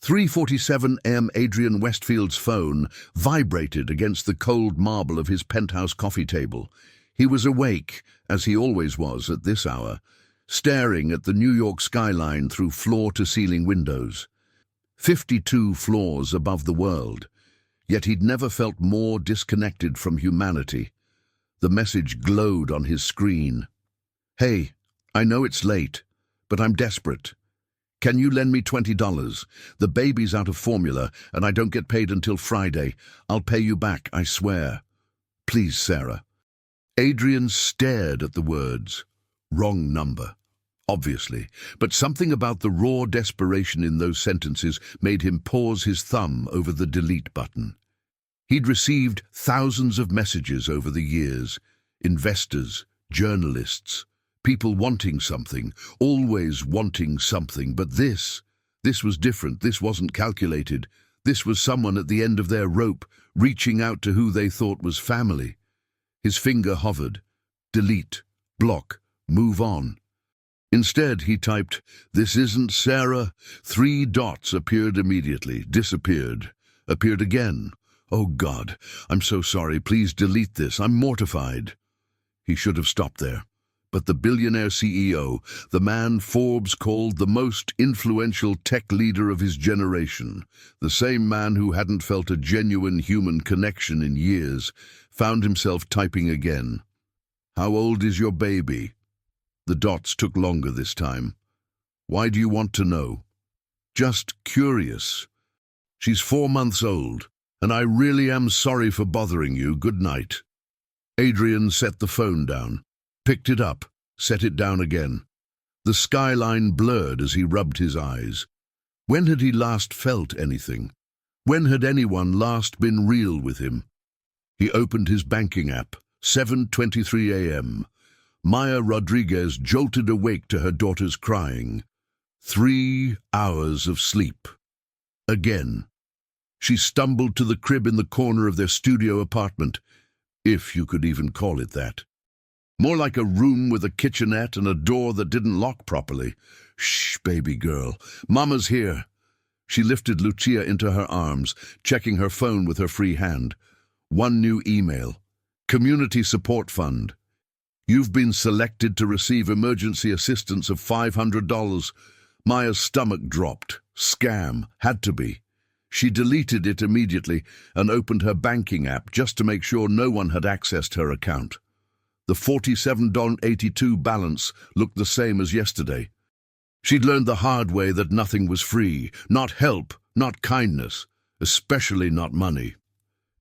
3:47 a.m. Adrian Westfield's phone vibrated against the cold marble of his penthouse coffee table. He was awake, as he always was at this hour, staring at the New York skyline through floor-to-ceiling windows. 52 floors above the world, yet he'd never felt more disconnected from humanity. The message glowed on his screen. "Hey, I know it's late, but I'm desperate. Can you lend me $20? The baby's out of formula, and I don't get paid until Friday. I'll pay you back, I swear. Please, Sarah." Adrian stared at the words. Wrong number, obviously, but something about the raw desperation in those sentences made him pause his thumb over the delete button. He'd received thousands of messages over the years, investors, journalists, people wanting something, always wanting something, but this was different. This wasn't calculated. This was someone at the end of their rope, reaching out to who they thought was family. His finger hovered. Delete, block, move on. Instead, he typed, "This isn't Sarah." 3 dots appeared immediately, disappeared, appeared again. "Oh God, I'm so sorry. Please delete this. I'm mortified." He should have stopped there. But the billionaire CEO, the man Forbes called the most influential tech leader of his generation, the same man who hadn't felt a genuine human connection in years, found himself typing again. "How old is your baby?" The dots took longer this time. "Why do you want to know?" "Just curious. She's 4 months old, and I really am sorry for bothering you. Good night." Adrian set the phone down, picked it up, set it down again. The skyline blurred as he rubbed his eyes. When had he last felt anything? When had anyone last been real with him? He opened his banking app. 7:23 a.m. Maya Rodriguez jolted awake to her daughter's crying. 3 hours of sleep. Again. She stumbled to the crib in the corner of their studio apartment, if you could even call it that. More like a room with a kitchenette and a door that didn't lock properly. "Shh, baby girl. Mama's here." She lifted Lucia into her arms, checking her phone with her free hand. One new email. "Community Support Fund. You've been selected to receive emergency assistance of $500. Maya's stomach dropped. Scam. Had to be. She deleted it immediately and opened her banking app just to make sure no one had accessed her account. The $47.82 balance looked the same as yesterday. She'd learned the hard way that nothing was free, not help, not kindness, especially not money.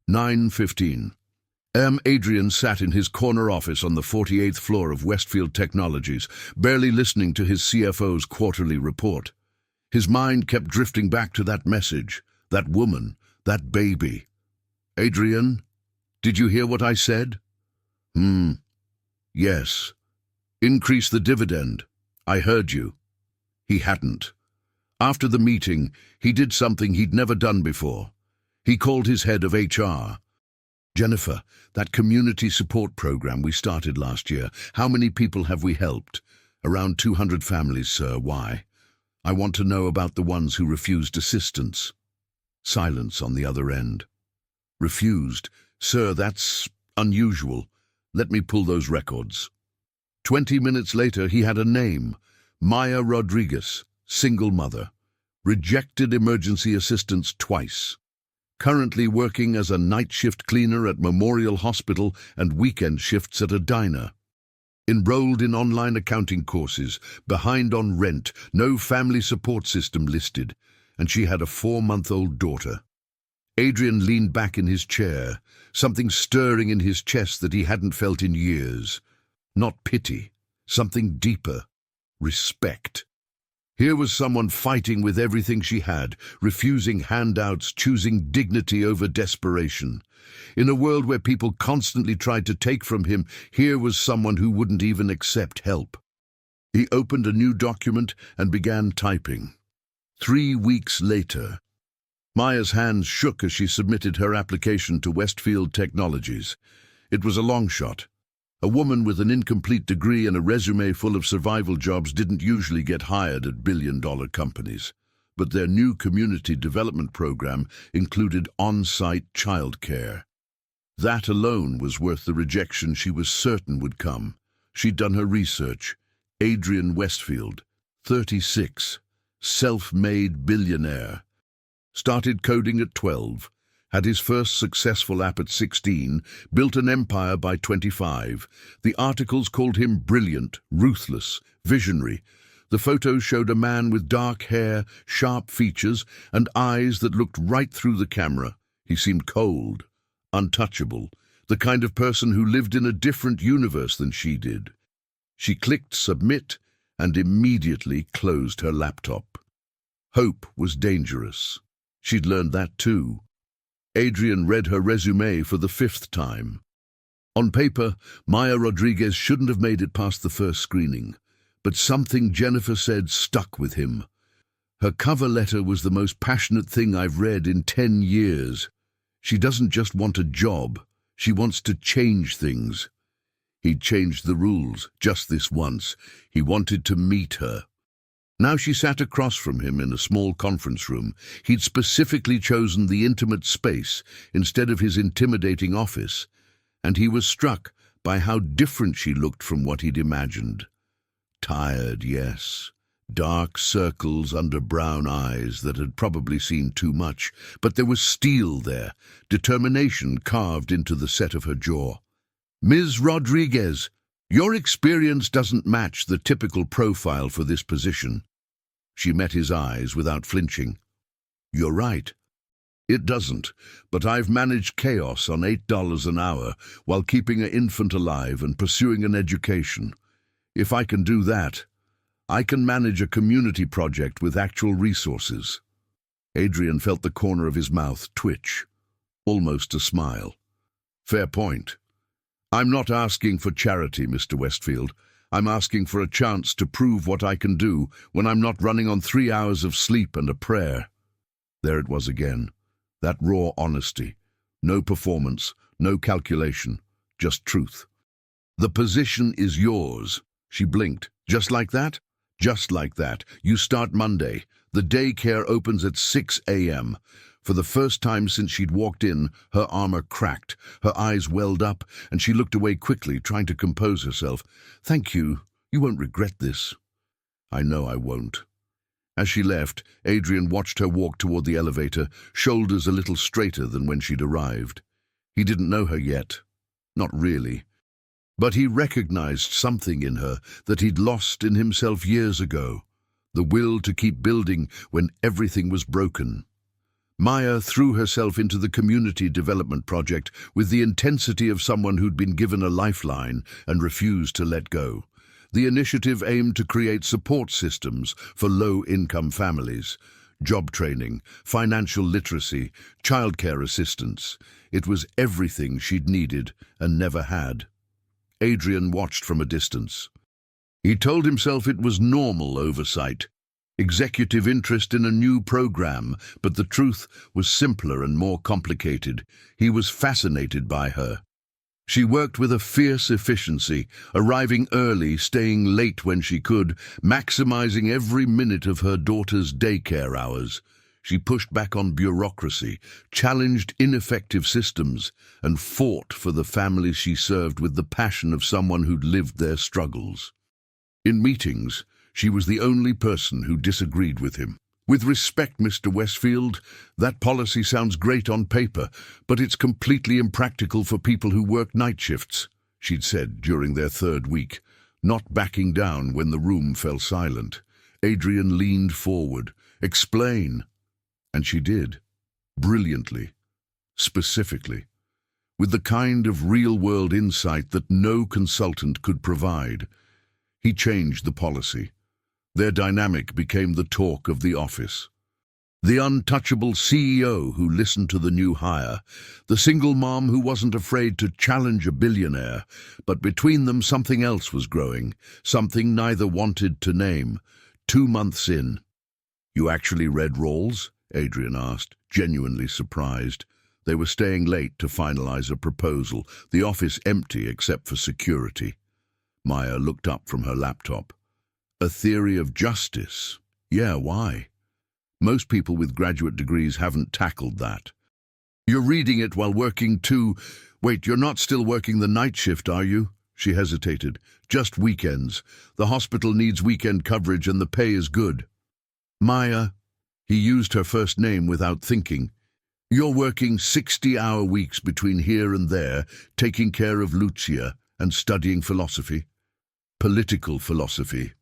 9:15. Adrian sat in his corner office on the 48th floor of Westfield Technologies, barely listening to his CFO's quarterly report. His mind kept drifting back to that message, that woman, that baby. "Adrian, did you hear what I said?" "Yes. Increase the dividend. I heard you." He hadn't. After the meeting, he did something he'd never done before. He called his head of HR. "Jennifer, that community support program we started last year, how many people have we helped?" "Around 200 families, sir. Why?" "I want to know about the ones who refused assistance." Silence on the other end. "Refused? Sir, that's unusual. Let me pull those records." 20 minutes later, he had a name. Maya Rodriguez, single mother. Rejected emergency assistance twice. Currently working as a night shift cleaner at Memorial Hospital and weekend shifts at a diner. Enrolled in online accounting courses, behind on rent, no family support system listed, and she had a 4-month-old daughter. Adrian leaned back in his chair, something stirring in his chest that he hadn't felt in years. Not pity, something deeper. Respect. Here was someone fighting with everything she had, refusing handouts, choosing dignity over desperation. In a world where people constantly tried to take from him, here was someone who wouldn't even accept help. He opened a new document and began typing. 3 weeks later. Maya's hands shook as she submitted her application to Westfield Technologies. It was a long shot. A woman with an incomplete degree and a resume full of survival jobs didn't usually get hired at billion-dollar companies. but their new community development program included on-site childcare. That alone was worth the rejection she was certain would come. She'd done her research. Adrian Westfield, 36, self-made billionaire. Started coding at 12, had his first successful app at 16, built an empire by 25. The articles called him brilliant, ruthless, visionary. The photos showed a man with dark hair, sharp features, and eyes that looked right through the camera. He seemed cold, untouchable, the kind of person who lived in a different universe than she did. She clicked submit and immediately closed her laptop. Hope was dangerous. She'd learned that too. Adrian read her resume for the 5th time. On paper, Maya Rodriguez shouldn't have made it past the first screening, but something Jennifer said stuck with him. Her cover letter was the most passionate thing I've read in 10 years. She doesn't just want a job, she wants to change things. He'd changed the rules, just this once. He wanted to meet her. Now she sat across from him in a small conference room. He'd specifically chosen the intimate space instead of his intimidating office, and he was struck by how different she looked from what he'd imagined. Tired, yes. Dark circles under brown eyes that had probably seen too much, but there was steel there, determination carved into the set of her jaw. "Ms. Rodriguez, your experience doesn't match the typical profile for this position." She met his eyes without flinching. "You're right. It doesn't, but I've managed chaos on $8 an hour while keeping an infant alive and pursuing an education. If I can do that, I can manage a community project with actual resources." Adrian felt the corner of his mouth twitch, almost a smile. "Fair point. I'm not asking for charity, Mr. Westfield. I'm asking for a chance to prove what I can do when I'm not running on 3 hours of sleep and a prayer." There it was again, that raw honesty. No performance, no calculation, just truth. "The position is yours." She blinked. "Just like that?" "Just like that. You start Monday. The daycare opens at 6 a.m. For the first time since she'd walked in, her armor cracked, her eyes welled up, and she looked away quickly, trying to compose herself. "Thank you. You won't regret this." "I know I won't." As she left, Adrian watched her walk toward the elevator, shoulders a little straighter than when she'd arrived. He didn't know her yet. Not really. But he recognized something in her that he'd lost in himself years ago, the will to keep building when everything was broken. Maya threw herself into the community development project with the intensity of someone who'd been given a lifeline and refused to let go. The initiative aimed to create support systems for low-income families, job training, financial literacy, childcare assistance. It was everything she'd needed and never had. Adrian watched from a distance. He told himself it was normal oversight, executive interest in a new program, but the truth was simpler and more complicated. He was fascinated by her. She worked with a fierce efficiency, arriving early, staying late when she could, maximizing every minute of her daughter's daycare hours. She pushed back on bureaucracy, challenged ineffective systems, and fought for the families she served with the passion of someone who'd lived their struggles. In meetings, she was the only person who disagreed with him. "With respect, Mr. Westfield, that policy sounds great on paper, but it's completely impractical for people who work night shifts," she'd said during their 3rd week, not backing down when the room fell silent. Adrian leaned forward. "Explain." And she did, brilliantly, specifically, with the kind of real-world insight that no consultant could provide. He changed the policy. Their dynamic became the talk of the office. The untouchable CEO who listened to the new hire, the single mom who wasn't afraid to challenge a billionaire, but between them something else was growing, something neither wanted to name. 2 months in. "You actually read Rawls?" Adrian asked, genuinely surprised. They were staying late to finalize a proposal, the office empty except for security. Maya looked up from her laptop. "A theory of justice? Yeah, why?" Most people with graduate degrees haven't tackled that. You're reading it while working too. Wait, you're not still working the night shift, are you? She hesitated. Just weekends. The hospital needs weekend coverage and the pay is good. Maya, he used her first name without thinking. You're working 60-hour weeks between here and there, taking care of Lucia and studying philosophy. Political philosophy.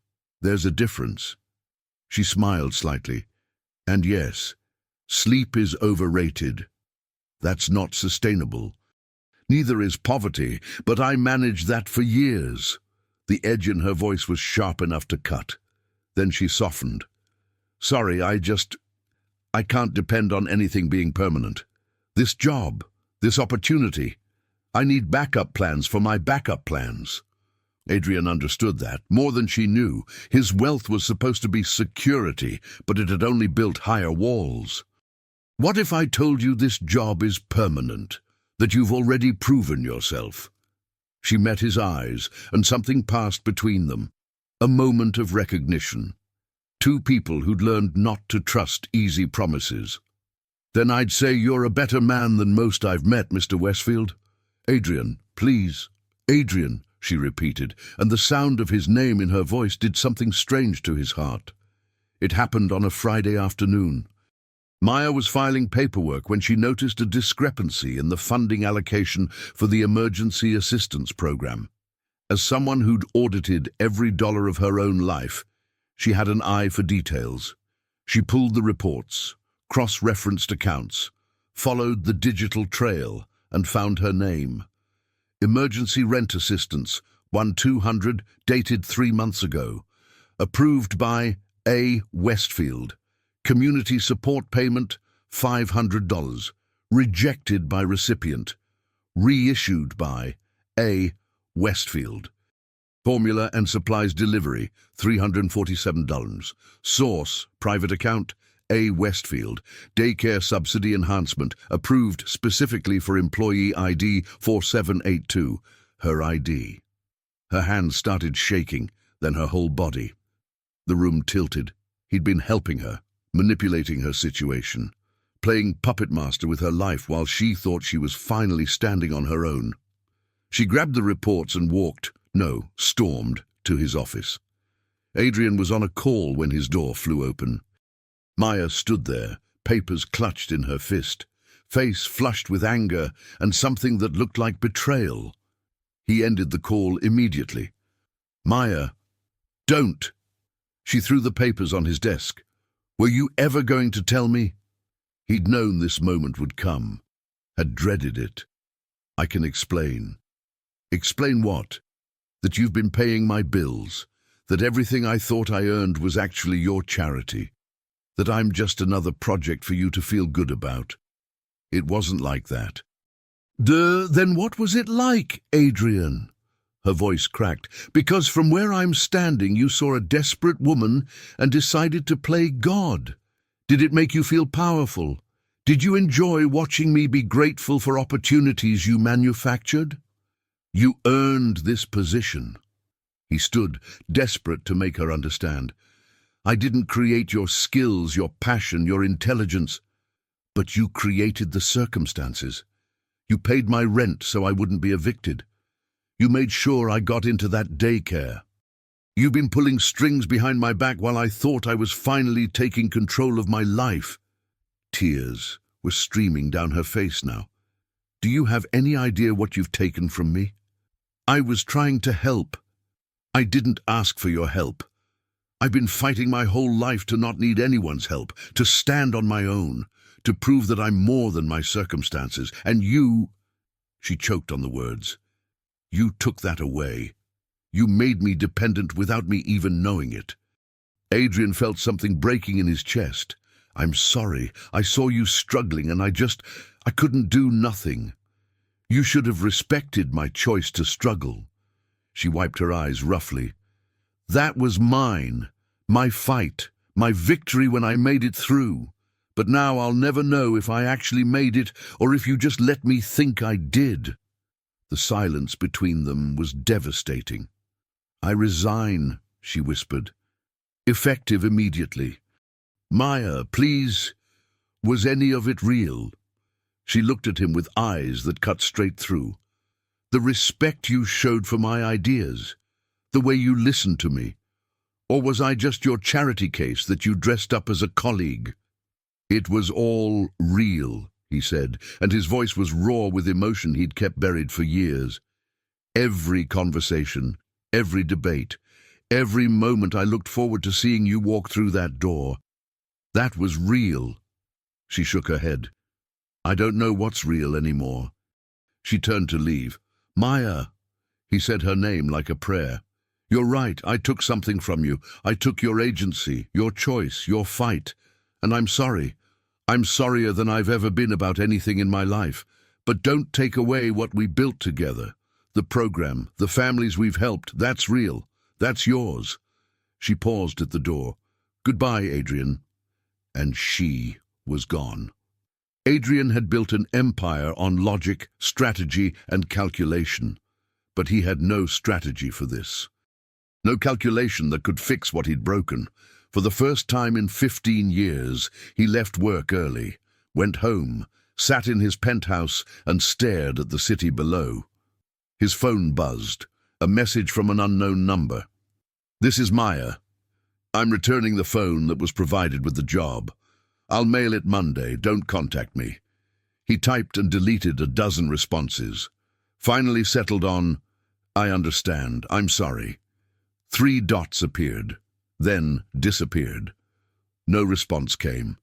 There's a difference. She smiled slightly. And yes, sleep is overrated. That's not sustainable. Neither is poverty, but I managed that for years. The edge in her voice was sharp enough to cut. Then she softened. Sorry, I can't depend on anything being permanent. This job, this opportunity, I need backup plans for my backup plans. Adrian understood that, more than she knew. His wealth was supposed to be security, but it had only built higher walls. What if I told you this job is permanent, that you've already proven yourself? She met his eyes, and something passed between them. A moment of recognition. Two people who'd learned not to trust easy promises. Then I'd say you're a better man than most I've met, Mr. Westfield. Adrian, please. Adrian, she repeated, and the sound of his name in her voice did something strange to his heart. It happened on a Friday afternoon. Maya was filing paperwork when she noticed a discrepancy in the funding allocation for the Emergency Assistance Program. As someone who'd audited every dollar of her own life, she had an eye for details. She pulled the reports, cross-referenced accounts, followed the digital trail, and found her name. Emergency Rent Assistance, 1200, dated 3 months ago. Approved by A. Westfield. Community support payment, $500. Rejected by recipient. Reissued by A. Westfield. Formula and supplies delivery, $347. Source, private account, A. Westfield. Daycare subsidy enhancement, approved specifically for employee ID 4782. Her ID. Her hands started shaking, then her whole body. The room tilted. He'd been helping her, manipulating her situation, playing puppet master with her life while she thought she was finally standing on her own. She grabbed the reports and stormed to his office. Adrian was on a call when his door flew open. Maya stood there, papers clutched in her fist, face flushed with anger and something that looked like betrayal. He ended the call immediately. Maya, don't! She threw the papers on his desk. Were you ever going to tell me? He'd known this moment would come, had dreaded it. I can explain. Explain what? That you've been paying my bills, that everything I thought I earned was actually your charity, that I'm just another project for you to feel good about. It wasn't like that. Then what was it like, Adrian? Her voice cracked. Because from where I'm standing, you saw a desperate woman and decided to play God. Did it make you feel powerful? Did you enjoy watching me be grateful for opportunities you manufactured? You earned this position. He stood, desperate to make her understand. I didn't create your skills, your passion, your intelligence, but you created the circumstances. You paid my rent so I wouldn't be evicted. You made sure I got into that daycare. You've been pulling strings behind my back while I thought I was finally taking control of my life. Tears were streaming down her face now. Do you have any idea what you've taken from me? I was trying to help. I didn't ask for your help. I've been fighting my whole life to not need anyone's help, to stand on my own, to prove that I'm more than my circumstances. And you, she choked on the words, you took that away. You made me dependent without me even knowing it. Adrian felt something breaking in his chest. I'm sorry. I saw you struggling and I couldn't do nothing. You should have respected my choice to struggle. She wiped her eyes roughly. That was mine, my fight, my victory when I made it through. But now I'll never know if I actually made it or if you just let me think I did. The silence between them was devastating. I resign, she whispered. Effective immediately. Maya, please, was any of it real? She looked at him with eyes that cut straight through. The respect you showed for my ideas, the way you listened to me. Or was I just your charity case that you dressed up as a colleague? It was all real, he said, and his voice was raw with emotion he'd kept buried for years. Every conversation, every debate, every moment I looked forward to seeing you walk through that door. That was real. She shook her head. I don't know what's real anymore. She turned to leave. Maya, he said her name like a prayer. You're right, I took something from you. I took your agency, your choice, your fight. And I'm sorry. I'm sorrier than I've ever been about anything in my life. But don't take away what we built together. The program, the families we've helped, that's real. That's yours. She paused at the door. Goodbye, Adrian. And she was gone. Adrian had built an empire on logic, strategy, and calculation. But he had no strategy for this. No calculation that could fix what he'd broken. For the first time in 15 years, he left work early, went home, sat in his penthouse, and stared at the city below. His phone buzzed, a message from an unknown number. This is Maya. I'm returning the phone that was provided with the job. I'll mail it Monday, don't contact me. He typed and deleted a dozen responses. Finally settled on, I understand, I'm sorry. 3 dots appeared, then disappeared. No response came.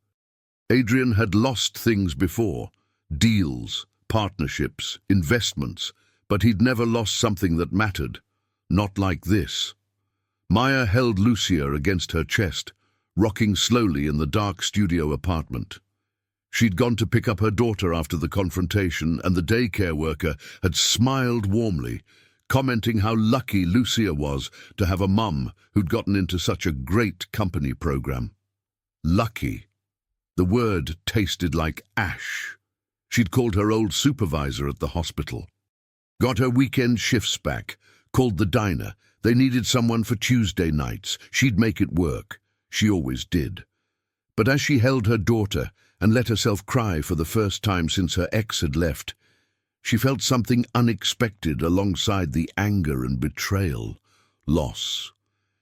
Adrian had lost things before, deals, partnerships, investments, but he'd never lost something that mattered, not like this. Maya held Lucia against her chest, rocking slowly in the dark studio apartment. She'd gone to pick up her daughter after the confrontation, and the daycare worker had smiled warmly, commenting how lucky Lucia was to have a mum who'd gotten into such a great company program. Lucky. The word tasted like ash. She'd called her old supervisor at the hospital. Got her weekend shifts back, called the diner. They needed someone for Tuesday nights. She'd make it work. She always did. But as she held her daughter and let herself cry for the first time since her ex had left, she felt something unexpected alongside the anger and betrayal. Loss.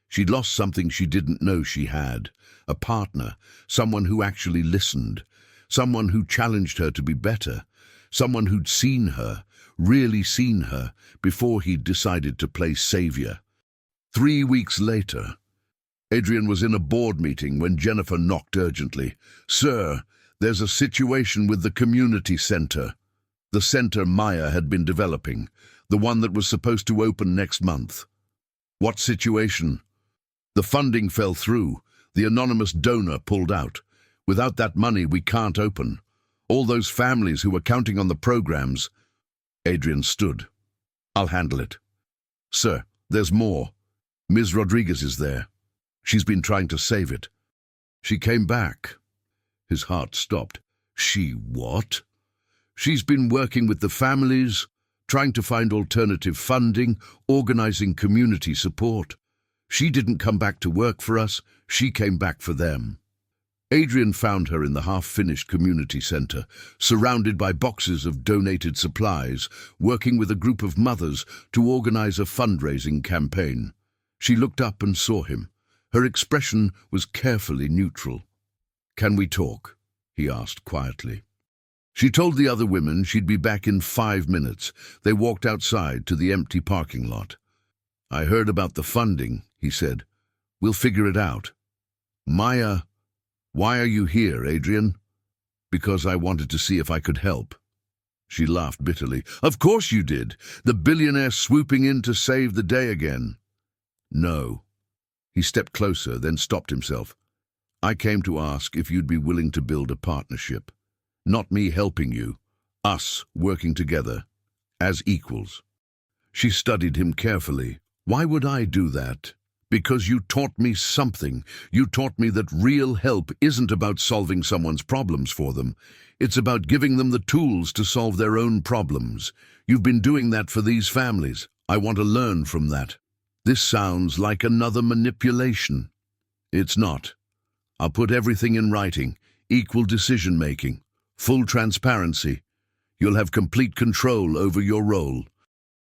She'd lost something she didn't know she had. A partner, someone who actually listened, someone who challenged her to be better, someone who'd seen her, really seen her, before he'd decided to play savior. 3 weeks later, Adrian was in a board meeting when Jennifer knocked urgently. Sir, there's a situation with the community center. The center Maya had been developing, the one that was supposed to open next month. What situation? The funding fell through. The anonymous donor pulled out. Without that money, we can't open. All those families who were counting on the programs. Adrian stood. I'll handle it. Sir, there's more. Ms. Rodriguez is there. She's been trying to save it. She came back. His heart stopped. She what? She's been working with the families, trying to find alternative funding, organizing community support. She didn't come back to work for us, she came back for them. Adrian found her in the half-finished community center, surrounded by boxes of donated supplies, working with a group of mothers to organize a fundraising campaign. She looked up and saw him. Her expression was carefully neutral. Can we talk? He asked quietly. She told the other women she'd be back in 5 minutes. They walked outside to the empty parking lot. I heard about the funding, he said. We'll figure it out. Maya, why are you here, Adrian? Because I wanted to see if I could help. She laughed bitterly. Of course you did. The billionaire swooping in to save the day again. No. He stepped closer, then stopped himself. I came to ask if you'd be willing to build a partnership. Not me helping you. Us working together. As equals. She studied him carefully. Why would I do that? Because you taught me something. You taught me that real help isn't about solving someone's problems for them. It's about giving them the tools to solve their own problems. You've been doing that for these families. I want to learn from that. This sounds like another manipulation. It's not. I'll put everything in writing, equal decision-making, full transparency. You'll have complete control over your role.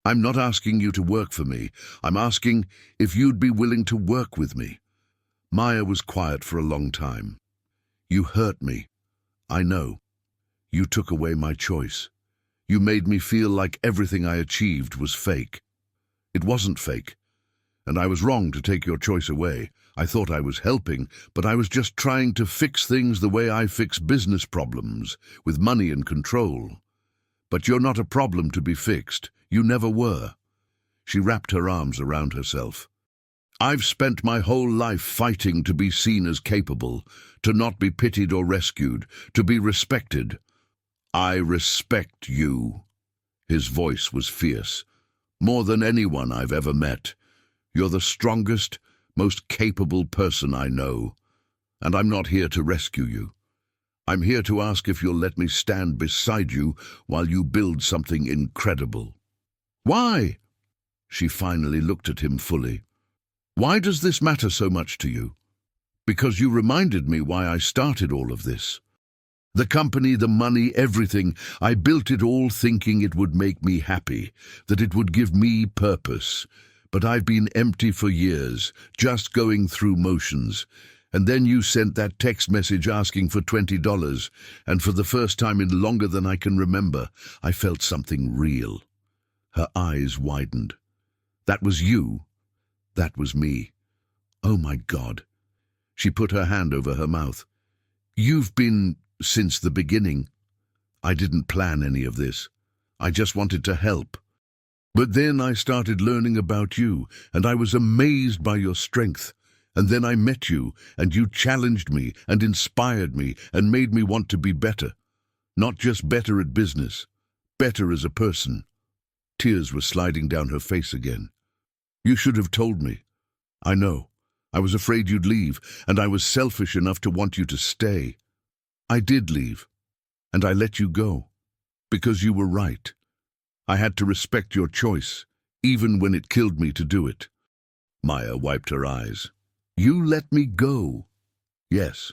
I'm not asking you to work for me. I'm asking if you'd be willing to work with me." Maya was quiet for a long time. "You hurt me. I know. You took away my choice. You made me feel like everything I achieved was fake. It wasn't fake. And I was wrong to take your choice away. I thought I was helping, but I was just trying to fix things the way I fix business problems, with money and control. But you're not a problem to be fixed. You never were." She wrapped her arms around herself. "I've spent my whole life fighting to be seen as capable, to not be pitied or rescued, to be respected. I respect you." His voice was fierce. "More than anyone I've ever met. You're the strongest, most capable person I know. And I'm not here to rescue you. I'm here to ask if you'll let me stand beside you while you build something incredible." "Why?" She finally looked at him fully. "Why does this matter so much to you?" "Because you reminded me why I started all of this. The company, the money, everything. I built it all thinking it would make me happy, that it would give me purpose. But I've been empty for years, just going through motions. And then you sent that text message asking for $20, and for the first time in longer than I can remember, I felt something real." Her eyes widened. "That was you. That was me. Oh my God." She put her hand over her mouth. "You've been since the beginning. I didn't plan any of this. I just wanted to help. But then I started learning about you, and I was amazed by your strength. And then I met you, and you challenged me and inspired me and made me want to be better. Not just better at business, better as a person." Tears were sliding down her face again. "You should have told me. I know. I was afraid you'd leave, and I was selfish enough to want you to stay. I did leave, and I let you go, because you were right. I had to respect your choice, even when it killed me to do it." Maya wiped her eyes. "You let me go?" "Yes.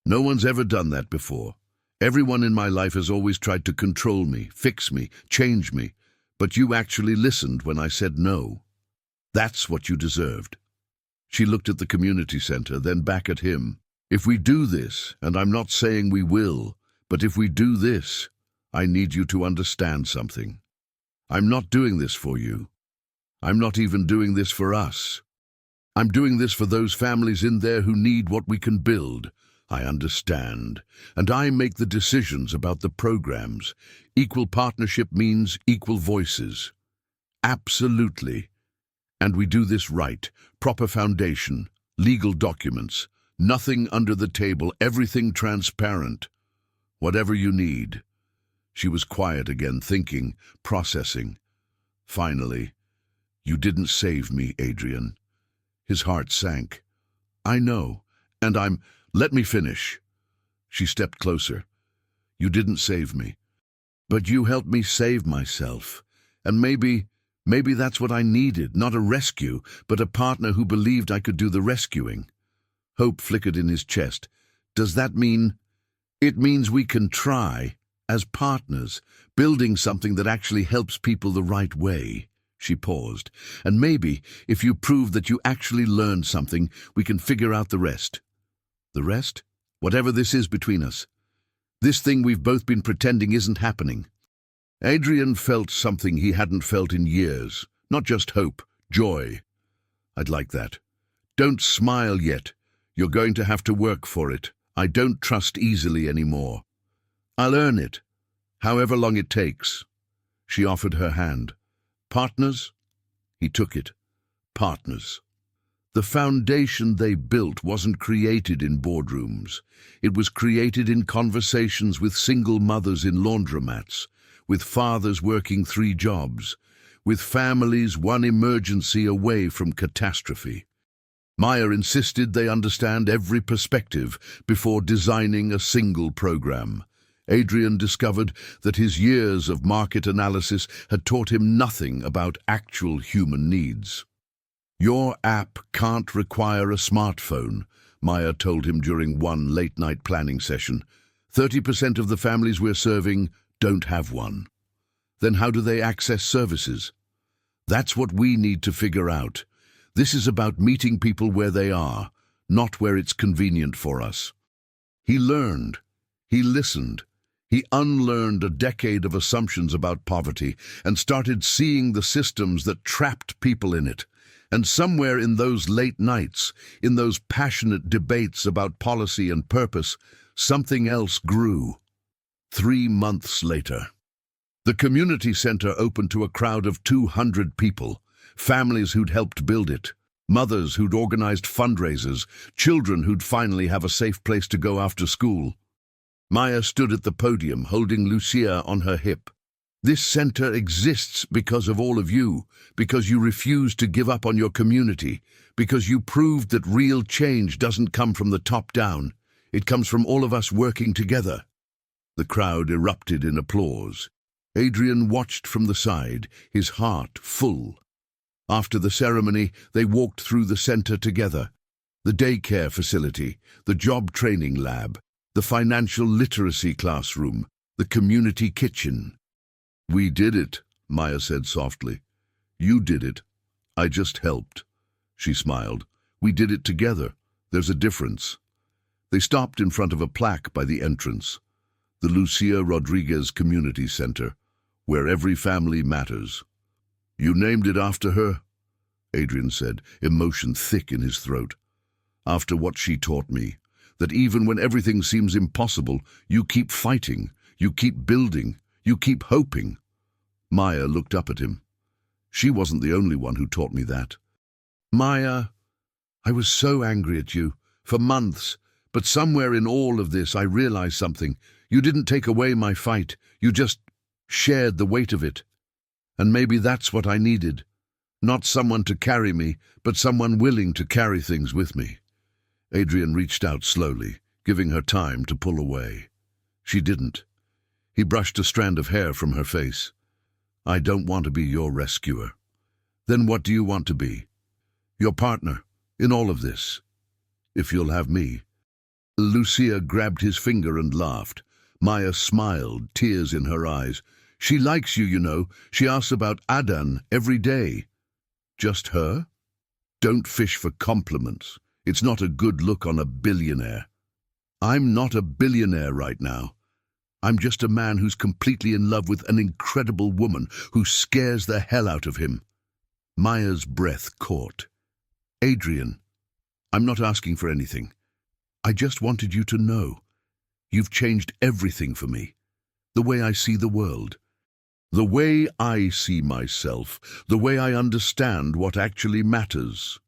No one's ever done that before. Everyone in my life has always tried to control me, fix me, change me, but you actually listened when I said no. That's what you deserved." She looked at the community center, then back at him. "If we do this, and I'm not saying we will, but if we do this, I need you to understand something. I'm not doing this for you. I'm not even doing this for us. I'm doing this for those families in there who need what we can build. I understand, and I make the decisions about the programs. Equal partnership means equal voices. Absolutely. And we do this right, proper foundation, legal documents, nothing under the table, everything transparent. Whatever you need." She was quiet again, thinking, processing. Finally, "You didn't save me, Adrian." His heart sank. "I know, and let me finish." She stepped closer. "You didn't save me, but you helped me save myself. And maybe that's what I needed, not a rescue, but a partner who believed I could do the rescuing." Hope flickered in his chest. "Does that mean—" "It means we can try, as partners, building something that actually helps people the right way." She paused. "And maybe, if you prove that you actually learned something, we can figure out the rest." "The rest?" "Whatever this is between us. This thing we've both been pretending isn't happening." Adrian felt something he hadn't felt in years. Not just hope, joy. "I'd like that. Don't smile yet. You're going to have to work for it. I don't trust easily anymore. I'll earn it, however long it takes." She offered her hand. "Partners?" He took it. Partners. The foundation they built wasn't created in boardrooms. It was created in conversations with single mothers in laundromats, with fathers working 3 jobs, with families one emergency away from catastrophe. Maya insisted they understand every perspective before designing a single program. Adrian discovered that his years of market analysis had taught him nothing about actual human needs. "Your app can't require a smartphone," Maya told him during one late-night planning session. 30% of the families we're serving don't have one. Then how do they access services? That's what we need to figure out. This is about meeting people where they are, not where it's convenient for us. He learned. He listened. He unlearned a decade of assumptions about poverty and started seeing the systems that trapped people in it. And somewhere in those late nights, in those passionate debates about policy and purpose, something else grew. 3 months later, the community center opened to a crowd of 200 people, families who'd helped build it, mothers who'd organized fundraisers, children who'd finally have a safe place to go after school. Maya stood at the podium, holding Lucia on her hip. This center exists because of all of you, because you refused to give up on your community, because you proved that real change doesn't come from the top down. It comes from all of us working together. The crowd erupted in applause. Adrian watched from the side, his heart full. After the ceremony, they walked through the center together. The daycare facility, the job training lab, the financial literacy classroom, the community kitchen. "We did it," Maya said softly. "You did it. I just helped." She smiled. "We did it together. There's a difference." They stopped in front of a plaque by the entrance. The Lucia Rodriguez Community Center, where every family matters. "You named it after her?" Adrian said, emotion thick in his throat. "After what she taught me, that even when everything seems impossible, you keep fighting, you keep building, you keep hoping." Maya looked up at him. "She wasn't the only one who taught me that." "Maya, I was so angry at you, for months, but somewhere in all of this I realized something. You didn't take away my fight, you just shared the weight of it. And maybe that's what I needed. Not someone to carry me, but someone willing to carry things with me." Adrian reached out slowly, giving her time to pull away. She didn't. He brushed a strand of hair from her face. "I don't want to be your rescuer." "Then what do you want to be?" "Your partner, in all of this. If you'll have me." Lucia grabbed his finger and laughed. Maya smiled, tears in her eyes. "She likes you, you know. She asks about Adan every day." "Just her?" "Don't fish for compliments. It's not a good look on a billionaire." "I'm not a billionaire right now. I'm just a man who's completely in love with an incredible woman who scares the hell out of him." Maya's breath caught. "Adrian, I'm not asking for anything. I just wanted you to know. You've changed everything for me. The way I see the world. The way I see myself. The way I understand what actually matters."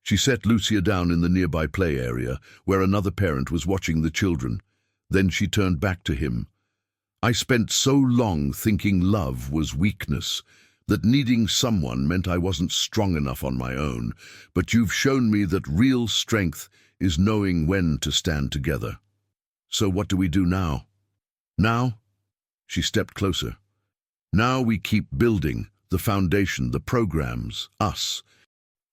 She set Lucia down in the nearby play area, where another parent was watching the children. Then she turned back to him. "I spent so long thinking love was weakness, that needing someone meant I wasn't strong enough on my own, but you've shown me that real strength is knowing when to stand together. So what do we do now?" "Now?" She stepped closer. "Now we keep building, the foundation, the programs, us."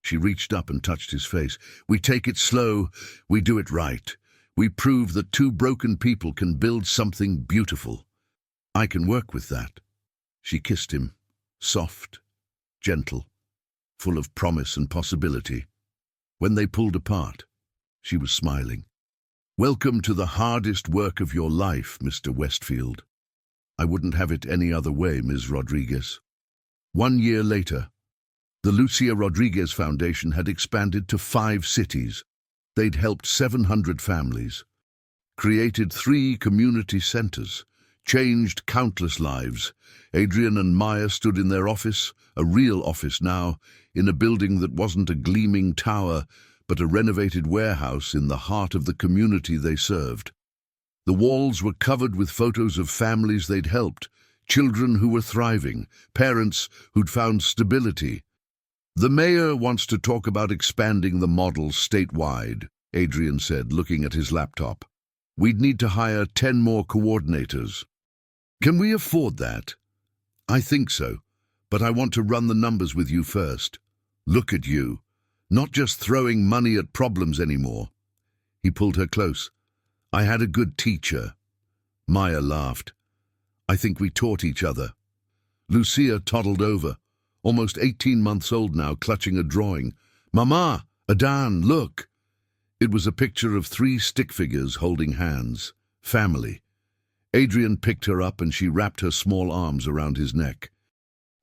She reached up and touched his face. "We take it slow, we do it right. We prove that two broken people can build something beautiful. I can work with that." She kissed him, soft, gentle, full of promise and possibility. When they pulled apart, she was smiling. "Welcome to the hardest work of your life, Mr. Westfield. I wouldn't have it any other way, Ms. Rodriguez." 1 year later, the Lucia Rodriguez Foundation had expanded to 5 cities. They'd helped 700 families, created 3 community centers, changed countless lives. Adrian and Maya stood in their office, a real office now, in a building that wasn't a gleaming tower, but a renovated warehouse in the heart of the community they served. The walls were covered with photos of families they'd helped, children who were thriving, parents who'd found stability. "The mayor wants to talk about expanding the model statewide," Adrian said, looking at his laptop. "We'd need to hire 10 more coordinators." "Can we afford that?" "I think so, but I want to run the numbers with you first." "Look at you, not just throwing money at problems anymore." He pulled her close. "I had a good teacher." Maya laughed. "I think we taught each other." Lucia toddled over, almost 18 months old now, clutching a drawing. "Mama! Adan, look!" It was a picture of 3 stick figures holding hands. Family. Adrian picked her up and she wrapped her small arms around his neck.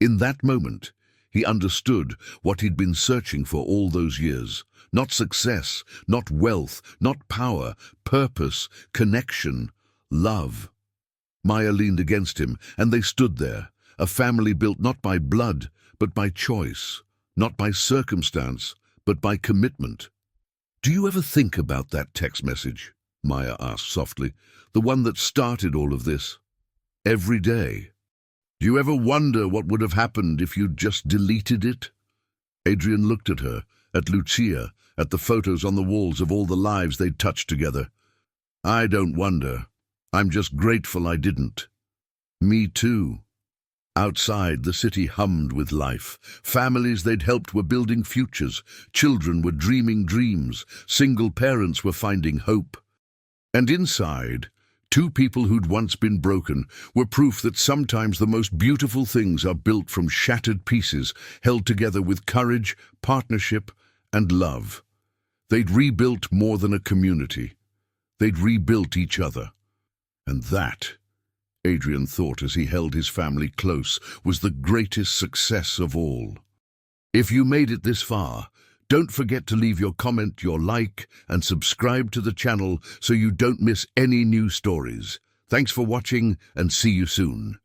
In that moment, he understood what he'd been searching for all those years. Not success, not wealth, not power, purpose, connection, love. Maya leaned against him, and they stood there, a family built not by blood, but by choice, not by circumstance, but by commitment. "Do you ever think about that text message?" Maya asked softly. "The one that started all of this?" "Every day. Do you ever wonder what would have happened if you'd just deleted it?" Adrian looked at her, at Lucia, at the photos on the walls of all the lives they'd touched together. "I don't wonder. I'm just grateful I didn't." "Me too." Outside, the city hummed with life. Families they'd helped were building futures. Children were dreaming dreams. Single parents were finding hope. And inside, 2 people who'd once been broken were proof that sometimes the most beautiful things are built from shattered pieces, held together with courage, partnership, and love. They'd rebuilt more than a community. They'd rebuilt each other. And that, Adrian thought as he held his family close, was the greatest success of all. If you made it this far, don't forget to leave your comment, your like, and subscribe to the channel so you don't miss any new stories. Thanks for watching, and see you soon.